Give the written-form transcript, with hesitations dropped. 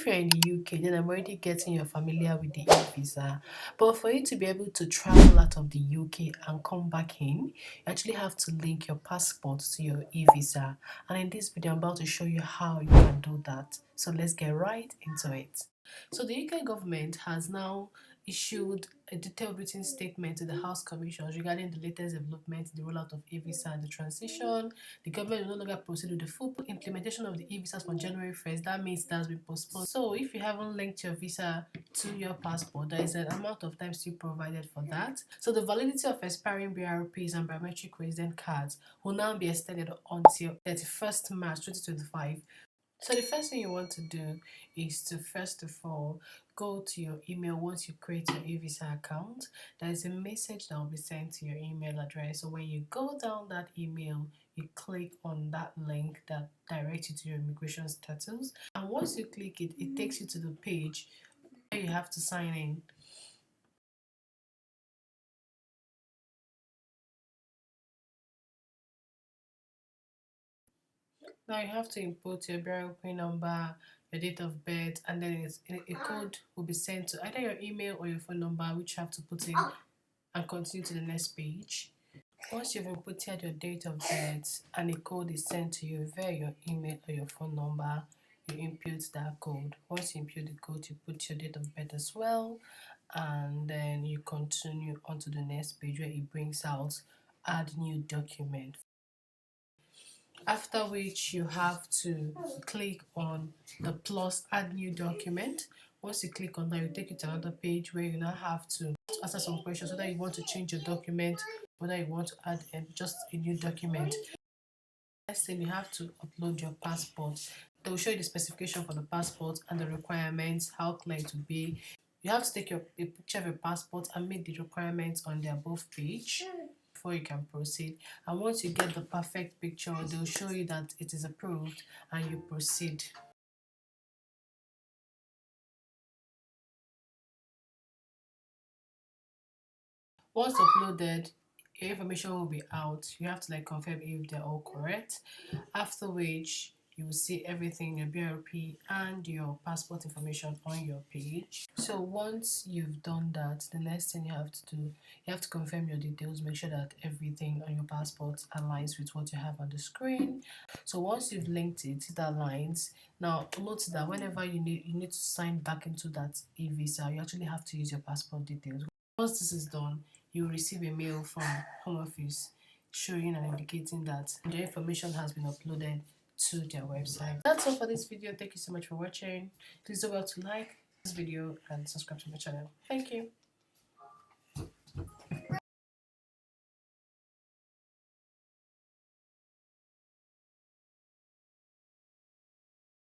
if you're in the UK, then I'm already getting you're familiar with the e-visa. But for you to be able to travel out of the UK and come back in, you actually have to link your passport to your e-visa. And in this video, I'm about to show you how you can do that. So let's get right into it. So the UK government has now issued a detailed written statement to the House Commissions regarding the latest developments, the rollout of e-visa and the transition. The government will no longer proceed with the full implementation of the e-visas from January 1st. That means that has been postponed. So if you haven't linked your visa to your passport, there is an amount of time still provided for that. So the validity of expiring BRPs and biometric resident cards will now be extended until 31st March 2025. So the first thing you want to do is to first of all go to your email. Once you create your e-visa account, there is a message that will be sent to your email address. So when you go down that email, you click on that link that directs you to your immigration status, and once you click it, it takes you to the page where you have to sign in. Now you have to input your burial pin number, your date of birth, and then a code will be sent to either your email or your phone number, which you have to put in and continue to the next page. Once you've inputted your date of birth and a code is sent to you via your email or your phone number, you input that code. Once you input the code, you put your date of birth as well, and then you continue on to the next page where it brings out add new document. After which you have to click on the plus add new document. Once you click on that, it will take you to another page where you now have to answer some questions, whether you want to change your document, whether you want to add just a new document. Next thing, you have to upload your passport. They will show you the specification for the passport and the requirements, how clear it will be. You have to take a picture of your passport and meet the requirements on the above page before you can proceed. And once you get the perfect picture, they'll show you that it is approved and you proceed. Once uploaded, your information will be out. You have to confirm if they're all correct. After which you will see everything, your BRP and your passport information on your page. So once you've done that, the next thing you have to do, you have to confirm your details, make sure that everything on your passport aligns with what you have on the screen. So once you've linked it, it aligns. Now note that whenever you need to sign back into that e-visa, you actually have to use your passport details. Once this is done, you will receive a mail from Home Office showing and indicating that the information has been uploaded to their website. That's all for this video. Thank you so much for watching. Please don't forget to like this video and subscribe to my channel. Thank you.